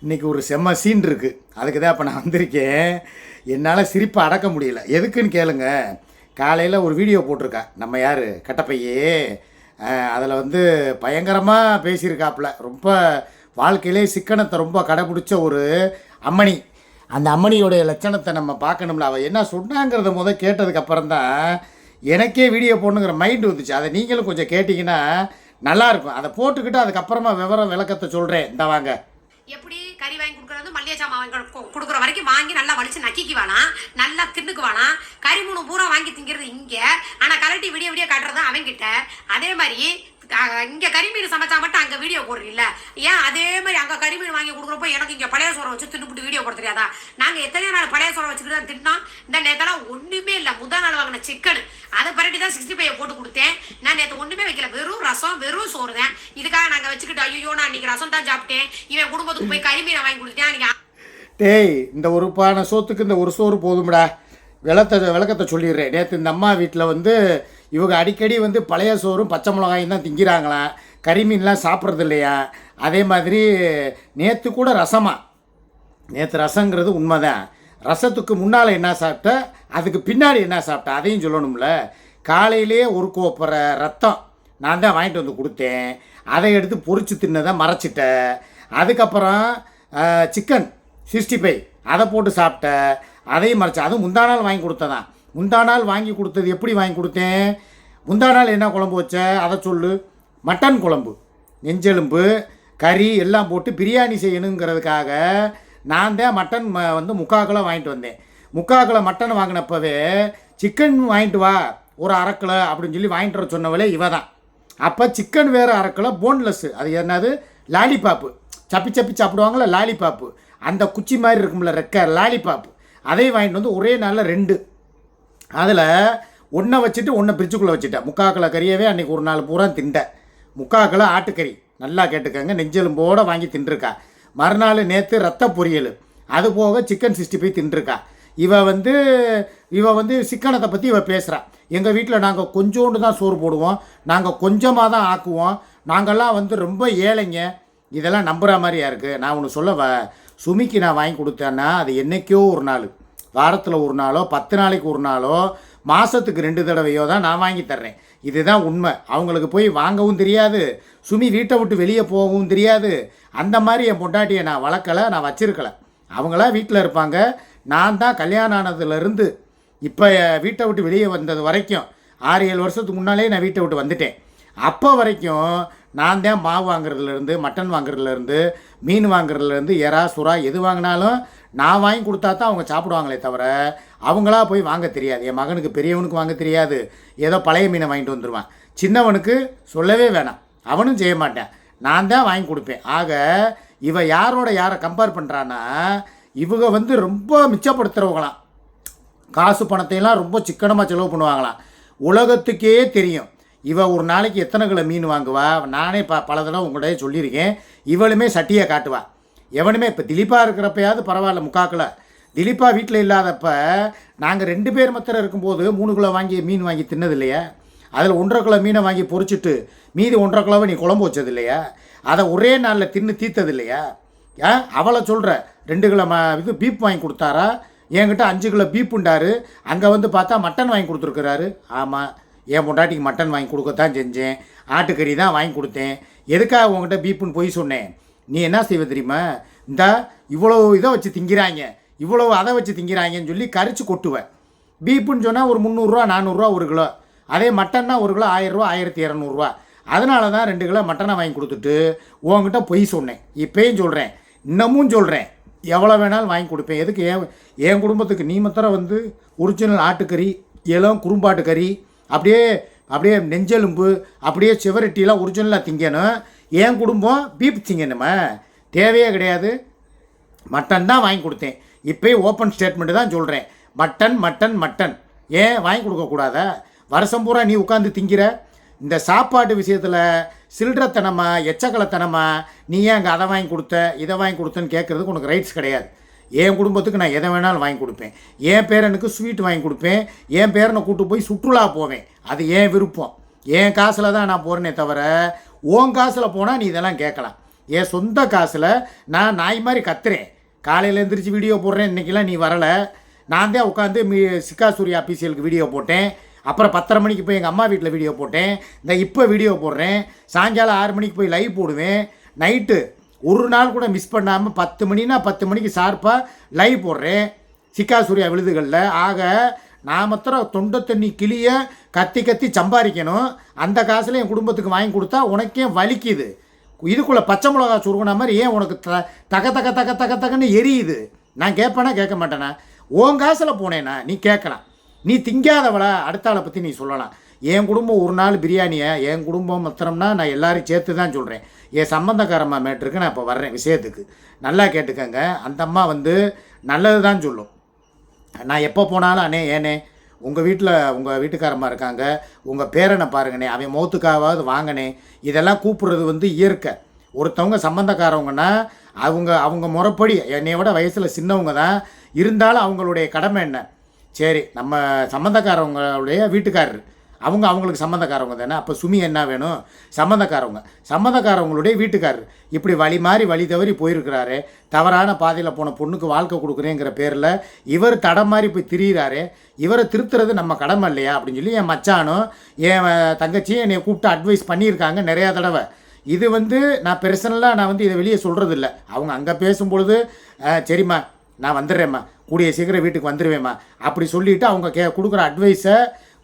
இன்றைக்கி ஒரு செம்ம சீன் இருக்குது. அதுக்கு தான் இப்போ நான் வந்திருக்கேன். என்னால் சிரிப்பை அடக்க முடியல. எதுக்குன்னு கேளுங்க. காலையில் ஒரு வீடியோ போட்டிருக்கேன். நம்ம யார் கட்டப்பையே அதில் வந்து பயங்கரமாக பேசியிருக்காப்புல. ரொம்ப வாழ்க்கையிலே சிக்கனத்தை ரொம்ப கடைப்பிடிச்ச ஒரு அம்மணி. அந்த அம்மணியோடைய லட்சணத்தை நம்ம பார்க்கணும்ல. அவள் என்ன சொன்னாங்கிறத கேட்டதுக்கப்புறம் தான் எனக்கே வீடியோ போடணுங்கிற மைண்டு வந்துச்சு. அதை நீங்களும் கொஞ்சம் கேட்டிங்கன்னா நல்லாயிருக்கும். அதை போட்டுக்கிட்டு அதுக்கப்புறமா விளக்கத்தை சொல்கிறேன். இந்த வாங்க. எப்படி கறி வாங்கி கொடுக்குறது மல்லிகை சாமான் வாங்கி கொடுக்குற வரைக்கும் வாங்கி நல்லா வலிச்சு நக்கிக்கு வேணாம், நல்லா தின்னுக்கு வேணாம். கறி மூணு பூரா வாங்கி திங்கிறது இங்கே, ஆனால் கலட்டி விடிய விடிய காட்டுறது அவன்கிட்ட. அதே மாதிரி இங்கே கறிமீன் சமைச்சா மட்டும் அங்கே வீடியோ போடுறீல்ல, ஏன் அதே மாதிரி அங்கே கறிமீன் வாங்கி கொடுக்குறப்போ எனக்கு இங்கே பழைய சோறை வச்சு தின்னுபிட்டு வீடியோ போட தெரியாதா? நாங்கள் எத்தனையோ நாள் பழைய சோறை வச்சுக்கிட்டு தான் தின்னோம். இந்த நேரத்தெல்லாம் ஒன்றுமே இல்லை. முதல் நாள் வாங்கின சிக்கன் அதை பரட்டி தான் 65 போட்டு கொடுத்தேன். நான் நேற்று ஒன்றுமே வைக்கல, வெறும் ரசம் வெறும் சோறு தான். இதுக்காக நாங்கள் வச்சுக்கிட்டு ஐயோ நான் இன்னைக்கு ரசம் தான் சாப்பிட்டேன், இவன் குடும்பத்துக்கு போய் கறிமீனை வாங்கி கொடுத்தேன். நீங்கள் டேய், இந்த ஒரு பானை சோத்துக்கு இந்த ஒரு சோறு போதும்டா. விளக்கத்தை சொல்லிடுறேன். நேற்று இந்த அம்மா வீட்டில் வந்து இவங்க அடிக்கடி வந்து பழைய சோறும் பச்சை மிளகாயும் தான் திங்கிறாங்களாம், கறிமீன்லாம் சாப்பிட்றது இல்லையா. அதே மாதிரி நேற்று கூட நேற்று ரசங்கிறது உண்மைதான். ரசத்துக்கு முன்னால் என்ன சாப்பிட்ட, அதுக்கு பின்னாடி என்ன சாப்பிட்ட அதையும் சொல்லணும்ல. காலையிலே ஒரு கோப்பரை ரத்தம் நான் தான் வாங்கிட்டு வந்து கொடுத்தேன். அதை எடுத்து பொரிச்சு தின்னதை மறைச்சிட்டேன். அதுக்கப்புறம் சிக்கன் 65 அதை போட்டு சாப்பிட்டேன், அதையும் மறைச்சேன். அதுவும் முந்தா நாள் வாங்கி கொடுத்ததான். முந்தா நாள் வாங்கி கொடுத்தது எப்படி வாங்கி கொடுத்தேன்? முந்தா நாள் என்ன குழம்பு வச்ச அதை சொல்லு. மட்டன் குழம்பு, நெஞ்செலும்பு, கறி எல்லாம் போட்டு பிரியாணி செய்யணுங்கிறதுக்காக நான் தான் மட்டன் வந்து 3/4 கிலோ வாங்கிட்டு வந்தேன். 3/4 கிலோ மட்டன் வாங்கினப்பவே சிக்கன் வாங்கிட்டு வா ஒரு 1/2 கிலோ அப்படின்னு சொல்லி வாங்கிட்டு வர சொன்னவளே இவ தான். அப்போ சிக்கன் வேறு 1/2 கிலோ போன்லெஸ்ஸு, அது என்னது லாலிபாப்பு, சப்பி சப்பி சாப்பிடுவாங்களே லாலிபாப்பு, அந்த குச்சி மாதிரி இருக்கும்ல ரெக்க லாலிபாப்பு, அதையும் வாங்கிட்டு வந்து ஒரே நாளில் 2. அதில் ஒன்றை வச்சுட்டு ஒன்றை பிரிச்சுக்குள்ளே வச்சுட்டேன். 3/4 கிலோ கறியவே அன்றைக்கி ஒரு நாள் பூரா திண்டேன். 3/4 கிலோ ஆட்டுக்கறி நல்லா கேட்டுக்கங்க, நெஞ்செலும்போடு வாங்கி தின்றுருக்கா. மறுநாள் நேற்று ரத்த பொரியல், அது போக சிக்கன் 65 தின்றுருக்கா. இவ வந்து சிக்கனத்தை பற்றி இவ பேசுகிறான். எங்கள் வீட்டில் நாங்கள் கொஞ்சோண்டு தான் சோறு போடுவோம், நாங்கள் கொஞ்சமாக தான் ஆக்குவோம், நாங்கள்லாம் வந்து ரொம்ப ஏழைங்க. இதெல்லாம் நம்புகிற மாதிரியா இருக்குது. நான் ஒன்று சொல்லவ, சுமிக்கு நான் வாங்கி கொடுத்தேன்னா அது என்றைக்கோ ஒரு நாள், வாரத்தில் ஒரு நாளோ 10 நாளைக்கு ஒரு நாளோ மாதத்துக்கு 2 தடவையோ தான் நான் வாங்கி தர்றேன். இதுதான் உண்மை. அவங்களுக்கு போய் வாங்கவும் தெரியாது, சுமி வீட்டை விட்டு வெளியே போகவும் தெரியாது. அந்த மாதிரி என் பொண்டாட்டியை நான் வளர்க்கலை, நான் வச்சுருக்கலை. அவங்களாம் வீட்டில் இருப்பாங்க. நான் தான் கல்யாணம் ஆனதுலேருந்து இப்போ வீட்டை விட்டு வெளியே வந்தது வரைக்கும் 6-7 வருஷத்துக்கு முன்னாலே நான் வீட்டை விட்டு வந்துட்டேன். அப்போ வரைக்கும் நான் தான் மாவு வாங்குறதுலேருந்து, மட்டன் வாங்குறதுலேருந்து, மீன் வாங்குறதுலேருந்து, எறா சுறா எது வாங்கினாலும் நான் வாங்கி கொடுத்தா தான் அவங்க சாப்பிடுவாங்களே தவிர அவங்களா போய் வாங்க தெரியாது. என் மகனுக்கு பெரியவனுக்கு வாங்க தெரியாது, ஏதோ பழைய மீனை வாங்கிட்டு வந்துடுவான். சின்னவனுக்கு சொல்லவே வேணாம், அவனும் செய்ய மாட்டேன், நான் தான் வாங்கி கொடுப்பேன். ஆக இவ யாரை கம்பேர் பண்ணுறான்னா, இவங்க வந்து ரொம்ப மிச்சப்படுத்துகிறவங்களாம், காசு பணத்தையெல்லாம் ரொம்ப சிக்கனமாக செலவு பண்ணுவாங்களாம். உலகத்துக்கே தெரியும் இவ ஒரு நாளைக்கு எத்தனை கிலோ மீன் வாங்குவா. நானே பல தடவை உங்கள்கிட்ட சொல்லியிருக்கேன். இவளுமே சட்டியை காட்டுவா. எவனுமே இப்போ திலீப்பா இருக்கிறப்பயாவது பரவாயில்ல 3/4 கிலோ. திலீப்பா வீட்டில் இல்லாதப்ப நாங்கள் 2 பேர் மாத்திரம் இருக்கும்போது 3 கிலோ வாங்கி மீன் வாங்கி தின்னது இல்லையா? அதில் 1.5 கிலோ மீனை வாங்கி பொரிச்சிட்டு மீதி 1.5 கிலோவை நீ குழம்பு வச்சது இல்லையா? அதை ஒரே நாளில் தின்னு தீர்த்தது இல்லையா? அவளை சொல்கிற 2 கிலோ இது பீப் வாங்கி கொடுத்தாரா, என்கிட்ட 5 கிலோ பீப் உண்டாரு. அங்கே வந்து பார்த்தா மட்டன் வாங்கி கொடுத்துருக்குறாரு. ஆமாம், என் பொண்டாட்டிக்கு மட்டன் வாங்கி கொடுக்கத்தான் செஞ்சேன், ஆட்டுக்கறி தான் வாங்கி கொடுத்தேன். எதுக்காக உங்கள்கிட்ட பீப்புன்னு போய் சொன்னேன்? நீ என்ன செய்வ தெரியுமா? இந்த இவ்வளோ இதை வச்சு திங்கிறாங்க, இவ்வளோ அதை வச்சு திங்கிறாங்கன்னு சொல்லி கரிச்சு கொட்டுவேன். பீப்புன்னு சொன்னால் ஒரு 300 400 ஒரு கிலோ. அதே மட்டன்னா ஒரு கிலோ 1000 1200. அதனால தான் 2 கிலோ மட்டனை வாங்கி கொடுத்துட்டு உங்ககிட்ட பொய் சொன்னேன். இப்போயும் சொல்கிறேன், இன்னமும் சொல்கிறேன், எவ்வளோ வேணாலும் வாங்கி கொடுப்பேன். எதுக்கு என் குடும்பத்துக்கு நீ மாத்திரம் வந்து ஒரிஜினல் ஆட்டுக்கறி, இளம் குறும்பாட்டு கறி, அப்படியே நெஞ்செலும்பு, அப்படியே சிவரட்டிலாம் ஒரிஜினலாக திங்கணும். என் குடும்பம் பீப் திங்கணுமா? தேவையே கிடையாது. மட்டன் தான் வாங்கி கொடுத்தேன். இப்போயும் ஓப்பன் ஸ்டேட்மெண்ட்டு தான் சொல்கிறேன், மட்டன் மட்டன் மட்டன். ஏன் வாங்கி கொடுக்கக்கூடாதா? வருஷம் பூரா நீ உட்காந்து திங்கிற. இந்த சாப்பாட்டு விஷயத்தில் சில்லறத்தனமா எச்சக்கலத்தனமா நீ ஏன் அங்கே அதை வாங்கி கொடுத்த இதை வாங்கி கொடுத்தேன்னு கேட்குறதுக்கு உனக்கு ரைட்ஸ் கிடையாது. என் குடும்பத்துக்கு நான் எதை வேணாலும் வாங்கி கொடுப்பேன். என் பேரனுக்கு ஸ்வீட் வாங்கி கொடுப்பேன். என் பேரனை கூப்பிட்டு போய் சுற்றுலா போவேன். அது என் விருப்பம். என் காசில் தான் நான் போகிறேனே தவிர உன் காசில் போனால் நீ இதெல்லாம் கேட்கலாம். என் சொந்த காசில் நான் நாய் மாதிரி கத்துறேன். காலையில் எழுந்திரிச்சு வீடியோ போடுறேன். இன்றைக்கெல்லாம் நீ வரலை. நான் தான் உட்காந்து சிக்கா சூர்யா அபிஷியலுக்கு வீடியோ போட்டேன். அப்புறம் 10:30 மணிக்கு போய் எங்கள் அம்மா வீட்டில் வீடியோ போட்டேன். இந்த இப்போ வீடியோ போடுறேன். சாயங்காலம் 6 மணிக்கு போய் லைவ் போடுவேன். நைட்டு ஒரு நாள் கூட மிஸ் பண்ணாமல் 10 மணினா 10 மணிக்கு ஷார்ப்பாக லைவ் போடுறேன் சிக்கா சூர்யா விழுதுகளில். ஆக நான் மாத்திரம் தொண்டை தண்ணி கிளிய கத்தி கத்தி சம்பாதிக்கணும். அந்த காசில் என் குடும்பத்துக்கு வாங்கி கொடுத்தா உனக்கே வலிக்குது. இதுக்குள்ளே பச்சை மிளகா சுருகுன மாதிரி ஏன் உனக்கு தக தக தக தக தகன்னு எரியுது. நான் கேட்பேனா கேட்க மாட்டேனா? உன் காசில் போனேன்னா நீ கேட்கலாம். நீ திங்காதவளா அடுத்த ஆளை பற்றி நீ சொல்லலாம். என் குடும்பம் ஒரு நாள் பிரியாணியை என் குடும்பம் மாத்திரம்னா நான் எல்லாரையும் சேர்த்து தான் சொல்கிறேன். என் சம்பந்தக்காரம்மா மேட்ருக்கு நான் இப்போ வர்றேன் விஷயத்துக்கு. நல்லா கேட்டுக்கங்க. அந்த அம்மா வந்து நல்லது தான் சொல்லும். நான் எப்போ போனாலும் அண்ணே ஏனே உங்கள் வீட்டில் உங்கள் வீட்டுக்காரம்மா இருக்காங்க, உங்கள் பேரனை பாருங்கண்ணே, அவன் மௌத்துக்காவது வாங்கண்ணே, இதெல்லாம் கூப்பிட்றது வந்து இயற்கை. ஒருத்தவங்க சம்பந்தக்காரவங்கன்னா அவங்க முறைப்படி என்னைய விட வயசில் சின்னவங்க தான் இருந்தாலும் அவங்களுடைய கடமை என்ன? சரி நம்ம சம்மந்தக்காரவங்களுடைய வீட்டுக்காரரு அவங்களுக்கு சம்மந்தக்காரவங்க தானே. அப்போ சுமி என்ன வேணும்? சம்மந்தக்காரவங்களுடைய வீட்டுக்காரரு இப்படி வழி மாறி வழி தவறி போயிருக்கிறாரு. தவறான பாதையில் போன பொண்ணுக்கு வாழ்க்கை கொடுக்குறேங்கிற பேரில் இவர் தடம் மாதிரி போய் திரியிறாரு. இவரை திருத்துறது நம்ம கடமை இல்லையா அப்படின்னு சொல்லி என் மச்சானும் என் தங்கச்சியும் என்னை கூப்பிட்டு அட்வைஸ் பண்ணியிருக்காங்க நிறையா தடவை. இது வந்து நான் பெர்சனலாக நான் வந்து இதை வெளியே சொல்கிறது இல்லை. அவங்க அங்கே பேசும்பொழுது சரிம்மா நான் வந்துடுறேம்மா, கூடிய சீக்கிரம் வீட்டுக்கு வந்துடுவேம்மா அப்படி சொல்லிவிட்டு அவங்க கொடுக்குற அட்வைஸை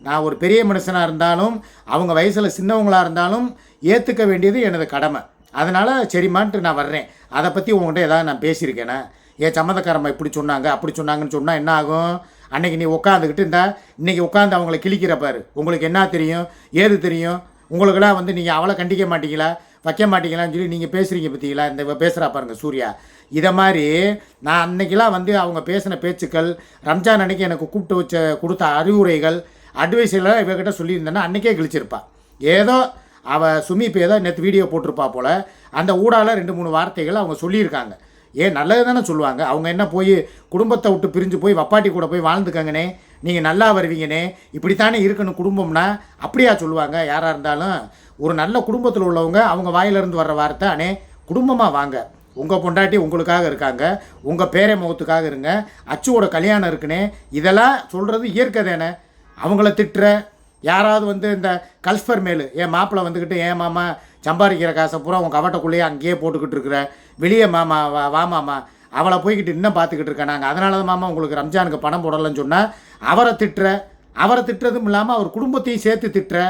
நான் ஒரு பெரிய மனுஷனாக இருந்தாலும் அவங்க வயசில் சின்னவங்களாக இருந்தாலும் ஏற்றுக்க வேண்டியது எனது கடமை. அதனால் சரிம்மான்ட்டு நான் வர்றேன். அதை பற்றி உங்கள்கிட்ட ஏதாவது நான் பேசியிருக்கேனே? என் சம்மந்தக்காரம்மா இப்படி சொன்னாங்க அப்படி சொன்னாங்கன்னு சொன்னால் என்ன ஆகும்? அன்றைக்கி நீ உட்காந்துக்கிட்டு இன்றைக்கி உட்காந்து அவங்கள கிழிக்கிறப்பாரு. உங்களுக்கு என்ன தெரியும் ஏது தெரியும்? உங்களுக்கெல்லாம் வந்து நீங்கள் அவளை கண்டிக்க மாட்டீங்களா வைக்க மாட்டீங்களான்னு சொல்லி நீங்கள் பேசுகிறீங்க பார்த்தீங்களா? இந்த பேசுகிறா பாருங்கள் சூர்யா. இதை மாதிரி நான் அன்றைக்கெலாம் வந்து அவங்க பேசின பேச்சுக்கள், ரம்ஜான் அன்றைக்கி எனக்கு கூப்பிட்டு கொடுத்த அறிவுரைகள் அட்வைஸ் எல்லாம் இவகிட்ட சொல்லியிருந்தேன்னா அன்றைக்கே கிழிச்சிருப்பா. ஏதோ அவள் சுமி இப்போ ஏதோ நேற்று வீடியோ போட்டிருப்பா போல். அந்த ஊடால 2-3 வார்த்தைகள் அவங்க சொல்லியிருக்காங்க. ஏன் நல்லது தானே சொல்லுவாங்க. அவங்க என்ன போய் குடும்பத்தை விட்டு பிரிஞ்சு போய் வப்பாட்டி கூட போய் வாழ்ந்துக்கங்கண்ணே, நீங்கள் நல்லா வருவீங்கண்ணே, இப்படித்தானே இருக்கணும் குடும்பம்னா அப்படியா சொல்லுவாங்க? யாராக இருந்தாலும் ஒரு நல்ல குடும்பத்தில் உள்ளவங்க அவங்க வாயிலிருந்து வர்ற வார்த்தை அண்ணே குடும்பமாக வாங்க, உங்கள் பொண்டாட்டி உங்களுக்காக இருக்காங்க, உங்கள் பேரை முகத்துக்காக இருங்க, அச்சுவோட கல்யாணம் இருக்குண்ணே, இதெல்லாம் சொல்கிறது இயற்கை தானே. அவங்கள திட்டுற யாராவது வந்து இந்த கல்ஃபர் மேலு என் மாப்பிள்ளை வந்துக்கிட்டு ஏன் மாமா சம்பாதிக்கிற காசை பூரா உங்கள் கவட்டைக்குள்ளேயே அங்கேயே போட்டுக்கிட்டு இருக்கிற வெளியே மாமா வா மாமா அவளை போய்கிட்டு இன்னும் பார்த்துக்கிட்டு இருக்கேன் நாங்கள், அதனால தான் மாமா உங்களுக்கு ரம்ஜானுக்கு பணம் போடலைன்னு சொன்னால் அவரை திட்டுறதும் இல்லாமல் அவர் குடும்பத்தையும் சேர்த்து திட்டுற.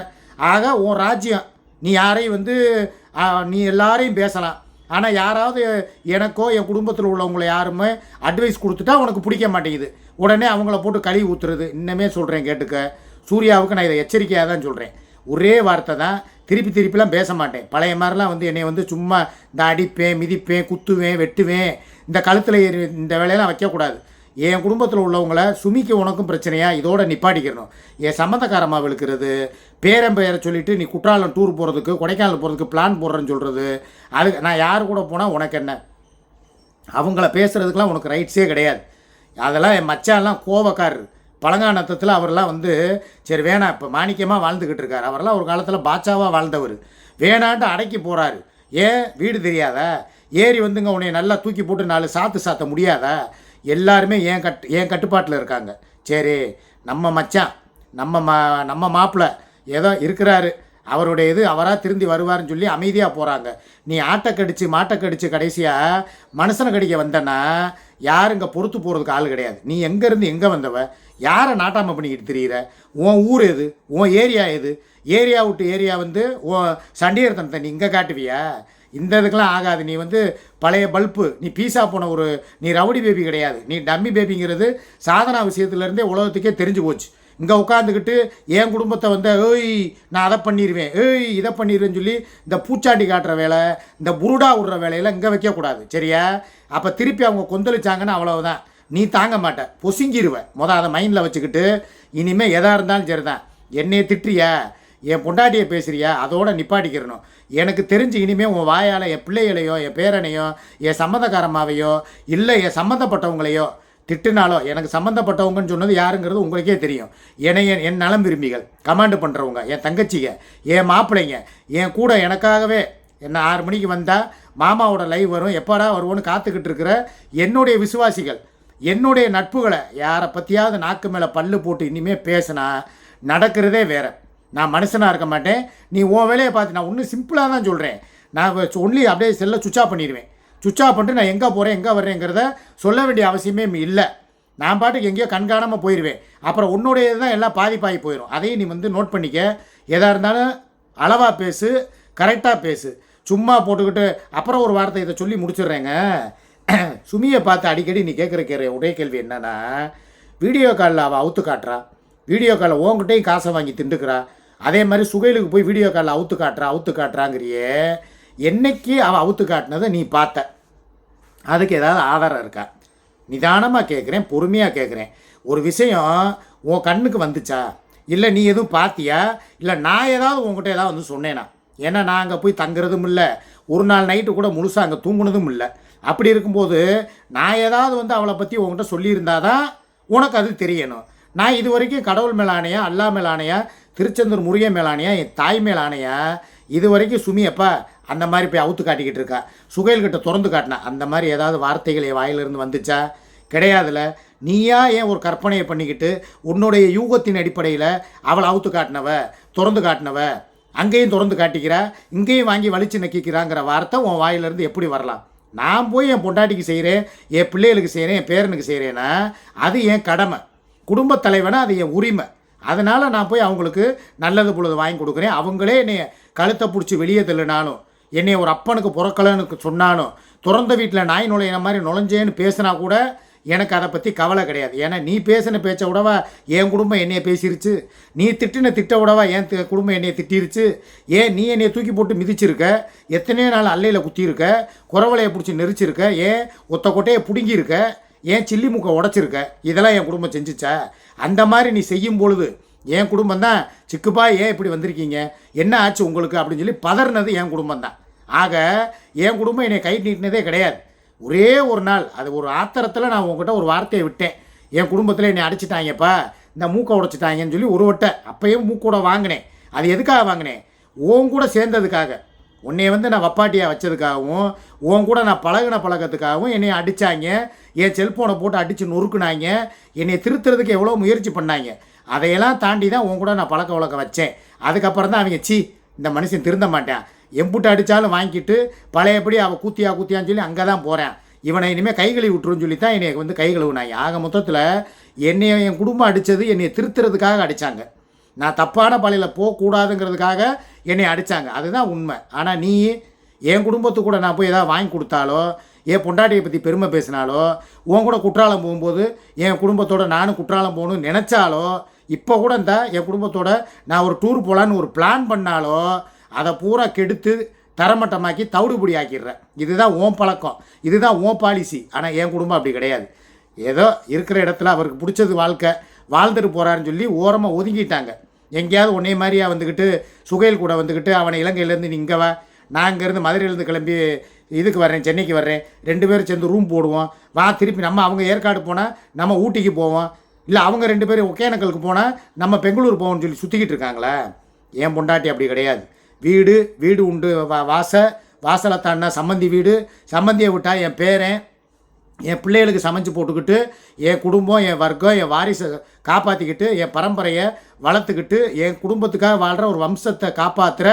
ஆக உன் ராஜ்யம் நீ யாரையும் வந்து நீ எல்லாரையும் பேசலாம். ஆனால் யாராவது எனக்கோ என் குடும்பத்தில் உள்ளவங்களை யாருமே அட்வைஸ் கொடுத்துட்டா உனக்கு பிடிக்க மாட்டேங்குது, உடனே அவங்கள போட்டு கழுவி ஊற்றுறது. இன்னமே சொல்கிறேன் கேட்டுக்க. சூர்யாவுக்கு நான் இதை எச்சரிக்கையாக தான் சொல்கிறேன். ஒரே வார்த்தை தான், திருப்பிலாம் பேச மாட்டேன். பழைய மாதிரிலாம் வந்து என்னை வந்து சும்மா இந்த அடிப்பேன் மிதிப்பேன் குத்துவேன் வெட்டுவேன் இந்த கழுத்தில் இந்த வேலையெல்லாம் வைக்கக்கூடாது. என் குடும்பத்தில் உள்ளவங்களை சுமிக்கு உனக்கும் பிரச்சனையா இதோட நிப்பாட்டிக்கிறணும். என் சம்மந்தக்காரமாக விழுக்கிறது, பேரை சொல்லிவிட்டு நீ குற்றாலம் டூர் போகிறதுக்கு கொடைக்கானல் போகிறதுக்கு பிளான் போடுறேன்னு சொல்கிறது, அதுக்கு நான் யார் கூட போனால் உனக்கு என்ன? அவங்கள பேசுகிறதுக்கெலாம் உனக்கு ரைட்ஸே கிடையாது. அதெல்லாம் என் மச்சான்லாம் கோவக்காரர். பழங்கானத்தத்தில் அவரெல்லாம் வந்து சரி வேணாம் இப்போ மாணிக்கமாக வாழ்ந்துக்கிட்டு இருக்கார். அவரெல்லாம் ஒரு காலத்தில் பாட்சாவாக வாழ்ந்தவர். வேணான்ட்டு அடக்கி போகிறாரு. ஏன் வீடு தெரியாதா? ஏறி வந்துங்க உன்னை நல்லா தூக்கி போட்டு 4 சாத்த முடியாதா? எல்லாருமே என் கட்டுப்பாட்டில் இருக்காங்க. சரி நம்ம மச்சான் நம்ம மாப்பிள்ளை ஏதோ இருக்கிறாரு, அவருடைய இது அவராக திருந்தி வருவார்னு சொல்லி அமைதியாக போகிறாங்க. நீ மாட்டை கடிச்சு கடைசியாக மனுஷனை கடிக்க வந்தனா யாருங்க பொறுத்து போகிறதுக்கு ஆள் கிடையாது. நீ எங்கேருந்து எங்கே வந்தவ? யாரை நாட்டாமல் பண்ணிக்கிட்டு தெரிகிற? உன் ஊர் எது? உன் ஏரியா எது? ஏரியா விட்டு ஏரியா வந்து உன் சண்டிகரத்தனத்தை நீ இங்கே காட்டுவியா? இந்த இதுக்கெலாம் ஆகாது. நீ வந்து பழைய பல்ப்பு, நீ பீஸா போன நீ ரவுடி பேபி கிடையாது, நீ டம்மி பேபிங்கிறது சாதனா விஷயத்துலேருந்தே உலகத்துக்கே தெரிஞ்சு போச்சு. இங்கே உட்காந்துக்கிட்டு என் குடும்பத்தை வந்து நான் அதை பண்ணிடுவேன் இதை பண்ணிடுவேன்னு சொல்லி இந்த பூச்சாண்டி காட்டுற வேலை, இந்த புருடா விடுற வேலையெல்லாம் இங்கே வைக்கக்கூடாது சரியா? அப்போ திருப்பி அவங்க கொந்தளிச்சாங்கன்னு அவ்வளவுதான், நீ தாங்க மாட்ட, பொசுங்கிடுவேன். அதை மைண்டில் வச்சுக்கிட்டு இனிமேல் எதாக இருந்தாலும் சரி தான். என்னையை திட்டுறியா, என் பொண்டாட்டியை பேசுகிறியா, அதோட நிப்பாட்டிக்கிறணும். எனக்கு தெரிஞ்சு இனிமேல் உன் வாயால் என் பிள்ளைகளையோ என் பேரனையோ என் சம்மந்தக்காரமாவையோ இல்லை என் சம்மந்தப்பட்டவங்களையோ திட்டுனாலோ, எனக்கு சம்மந்தப்பட்டவங்கன்னு சொன்னது யாருங்கிறது உங்களுக்கே தெரியும். என் நலம் விரும்பிகள் கமாண்டு பண்ணுறவங்க, என் தங்கச்சிங்க, என் மாப்பிள்ளைங்க, என் கூட எனக்காகவே என்ன 6 மணிக்கு வந்தால் மாமாவோட லைவ் வரும், எப்போடா வருவோன்னு காத்துக்கிட்டு இருக்கிற என்னுடைய விசுவாசிகள், என்னுடைய நட்புகளை யாரை பற்றியாவது நாக்கு மேலே பல்லு போட்டு இனிமேல் பேசினா நடக்கிறதே வேறு. நான் மனுஷனாக இருக்க மாட்டேன். நீ உன் வேலையை பார்த்து, நான் ஒன்றும் சிம்பிளாக தான் சொல்கிறேன். நான் ஒன்லி அப்படியே செல்லை சுவிட்ச் ஆஃப் பண்ணிடுவேன். சுவிட்ச் ஆஃப் பண்ணிட்டு நான் எங்கே போகிறேன் எங்கே வர்றேங்கிறத சொல்ல வேண்டிய அவசியமே இல்லை. நான் பாட்டுக்கு எங்கேயோ கண்காணாமல் போயிடுவேன். அப்புறம் உன்னுடைய தான் எல்லாம் பாதிப்பாகி போயிடும். அதையும் நீ வந்து நோட் பண்ணிக்க. எதாக இருந்தாலும் அளவாக பேசு, கரெக்டாக பேசு. சும்மா போட்டுக்கிட்டு அப்புறம் ஒரு வார்த்தை இதை சொல்லி முடிச்சிடுறேங்க. சுமியை பார்த்து அடிக்கடி நீ கேட்குற ஒரே கேள்வி என்னன்னா, வீடியோ காலில் அவள் அவுத்து காட்டுறா, வீடியோ காலில் உங்ககிட்டையும் காசை வாங்கி திண்டுக்கிறா, அதே மாதிரி சுகைலுக்கு போய் வீடியோ காலில் அவுத்து காட்டுறாங்கிறியே, என்னைக்கு அவள் அவுத்து காட்டினதை நீ பார்த்த? அதுக்கு ஏதாவது ஆதாரம் இருக்கா? நிதானமாக கேட்குறேன், பொறுமையாக கேட்குறேன். ஒரு விஷயம் உன் கண்ணுக்கு வந்துச்சா, இல்லை நீ எதுவும் பார்த்தியா, இல்லை நான் ஏதாவது உங்ககிட்ட ஏதாவது வந்து சொன்னேனா? ஏன்னா நான் அங்கே போய் தங்குறதும் இல்லை, ஒரு நாள் நைட்டு கூட முழுசாக அங்கே தூங்குனதும் இல்லை. அப்படி இருக்கும்போது நான் ஏதாவது வந்து அவளை பற்றி உங்கள்கிட்ட சொல்லியிருந்தால் தான் உனக்கு அது தெரியணும். நான் இது வரைக்கும் கடவுள் மேலானையா, அல்லா மேலானையா, திருச்செந்தூர் முருகன் மேலானையா, என் தாய் மேலானையா, இது வரைக்கும் சுமியப்பா அந்த மாதிரி போய் அவுத்து காட்டிக்கிட்டு இருக்கா, சுகைல்கிட்ட திறந்து காட்டினா அந்த மாதிரி ஏதாவது வார்த்தைகள் என் வாயிலிருந்து வந்துச்சா? கிடையாதுல. நீயா ஏன் ஒரு கற்பனையை பண்ணிக்கிட்டு உன்னுடைய யூகத்தின் அடிப்படையில் அவளை அவுத்து காட்டினவ, திறந்து காட்டினவ, அங்கேயும் திறந்து காட்டிக்கிறா, இங்கேயும் வாங்கி வலிச்சு நக்கிக்கிறாங்கிற வார்த்தை உன் வாயிலிருந்து எப்படி வரலாம்? நான் போய் என் பொண்டாட்டிக்கு செய்கிறேன், என் பிள்ளைகளுக்கு செய்கிறேன், என் பேரனுக்கு செய்கிறேன்னா அது என் கடமை. குடும்பத் தலைவனா அது என் உரிமை. அதனால் நான் போய் அவங்களுக்கு நல்லது பொழுது வாங்கி கொடுக்குறேன். அவங்களே என்னை கழுத்தை பிடிச்சி வெளியே தள்ளினாலும், என்னை ஒரு அப்பனுக்கு பிறக்கலன்னு சொன்னாலும், திறந்த வீட்டில் நாய் நுழையின மாதிரி நுழைஞ்சேன்னு பேசினா கூட எனக்கு அதை பற்றி கவலை கிடையாது. ஏன்னா நீ பேசின பேச்சை விடவா என் குடும்பம் என்னைய பேசிருச்சு, நீ திட்டின திட்ட விடவா என் குடும்பம் என்னைய திட்டிருச்சு. ஏன் நீ என்னைய தூக்கி போட்டு மிதிச்சிருக்க, எத்தனையோ நாள் அல்லையில் குத்தியிருக்க, குறவலையை பிடிச்சி நெரிச்சிருக்க, ஏன் ஒத்த கொட்டையை பிடுங்கியிருக்க, ஏன் சில்லி மூக்கை உடச்சிருக்க. இதெல்லாம் என் குடும்பம் செஞ்சுச்சா? அந்த மாதிரி நீ செய்யும் பொழுது என் குடும்பம் தான் சிக்குப்பா ஏன் இப்படி வந்திருக்கீங்க, என்ன ஆச்சு உங்களுக்கு அப்படின்னு சொல்லி பதறினது என் குடும்பம் தான். ஆக என் குடும்பம் என்னை கை நீட்டினதே கிடையாது. ஒரே ஒரு நாள் அது ஒரு ஆத்திரத்தில் நான் உங்ககிட்ட ஒரு வார்த்தையை விட்டேன், என் குடும்பத்தில் என்னை அடிச்சிட்டாங்கப்பா, இந்த மூக்கை உடைச்சிட்டாங்கன்னு சொல்லி ஒரு வட்டை அப்போயும் மூக்கூட வாங்கினேன். அது எதுக்காக வாங்கினேன்? உன் கூட சேர்ந்ததுக்காக. உன்னைய வந்து நான் வப்பாட்டியாக வச்சதுக்காகவும், உன் கூட நான் பழக்கத்துக்காகவும் என்னை அடித்தாங்க. என் செல்ஃபோனை போட்டு அடித்து நொறுக்குனாங்க. என்னை திருத்துறதுக்கு எவ்வளோ முயற்சி பண்ணாங்க. அதையெல்லாம் தாண்டி தான் உன் கூட நான் பழக்க வழக்கம் வச்சேன். அதுக்கப்புறம் தான் அவங்க இந்த மனுஷன் திருந்த மாட்டான், எம்புட்டு அடித்தாலும் வாங்கிட்டு பழையபடி அவள் கூத்தியான்னு சொல்லி அங்கே தான் போகிறேன், இவனை இனிமேல் கை கழுவி விட்டுருன்னு சொல்லி தான் என்னை வந்து கை கழுவுனாங்க. ஆக மொத்தத்தில் என்னைய என் குடும்பம் அடித்தது என்னை திருத்துறதுக்காக அடித்தாங்க. நான் தப்பான பழையில் போகக்கூடாதுங்கிறதுக்காக என்னை அடித்தாங்க. அதுதான் உண்மை. ஆனால் நீ என் குடும்பத்துக்கு கூட நான் போய் ஏதாவது வாங்கி கொடுத்தாலோ, என் பொண்டாட்டியை பற்றி பெருமை பேசினாலோ, உன் கூட குற்றாலம் போகும்போது என் குடும்பத்தோடு நானும் குற்றாலம் போகணும்னு நினச்சாலோ, இப்போ கூட இந்த என் குடும்பத்தோட நான் ஒரு டூர் போகலான்னு ஒரு பிளான் பண்ணாலோ அதை பூரா கெடுத்து தரமட்டமாக்கி தவிடுபடி ஆக்கிடுறேன். இதுதான் ஓன் பழக்கம், இதுதான் ஓன் பாலிசி. ஆனால் என் குடும்பம் அப்படி கிடையாது. ஏதோ இருக்கிற இடத்துல அவருக்கு பிடிச்சது வாழ்க்கை வாழ்ந்துட்டு போகிறாருன்னு சொல்லி ஓரமாக ஒதுங்கிட்டாங்க. எங்கேயாவது ஒன்றே மாதிரியாக வந்துக்கிட்டு சுகைல் கூட வந்துக்கிட்டு அவனை இலங்கையிலேருந்து நீ இங்கே வா, நான் இங்கேருந்து மதுரையிலேருந்து கிளம்பி இதுக்கு வர்றேன், சென்னைக்கு வர்றேன், 2 பேரும் சேர்ந்து ரூம் போடுவோம் வா, திருப்பி நம்ம அவங்க ஏற்காடு போனால் நம்ம ஊட்டிக்கு போவோம், இல்லை அவங்க 2 பேரும் ஒகேனக்கலுக்கு போனால் நம்ம பெங்களூர் போவோம்னு சொல்லி சுற்றிக்கிட்டு இருக்காங்களா? என் பொண்டாட்டி அப்படி கிடையாது. வீடு உண்டு, வாசலை தாண்டினா சம்மந்தி வீடு, சம்மந்தியை விட்டால் என் பேரன், என் பிள்ளைகளுக்கு சமைச்சு போட்டுக்கிட்டு என் குடும்பம், என் வர்க்கம், என் வாரிசை காப்பாற்றிக்கிட்டு, என் பரம்பரையை வளர்த்துக்கிட்டு, என் குடும்பத்துக்காக வாழ்கிற ஒரு வம்சத்தை காப்பாற்றுற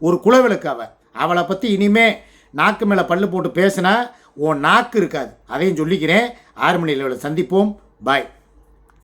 ஒரு குலவிளக்கு அவளை பற்றி இனிமே நாக்கு மேலே பல்லு போட்டு பேசினா உன் நாக்கு இருக்காது. அதையும் சொல்லிக்கிறேன். 6 மணி நிலவில் சந்திப்போம். பாய்.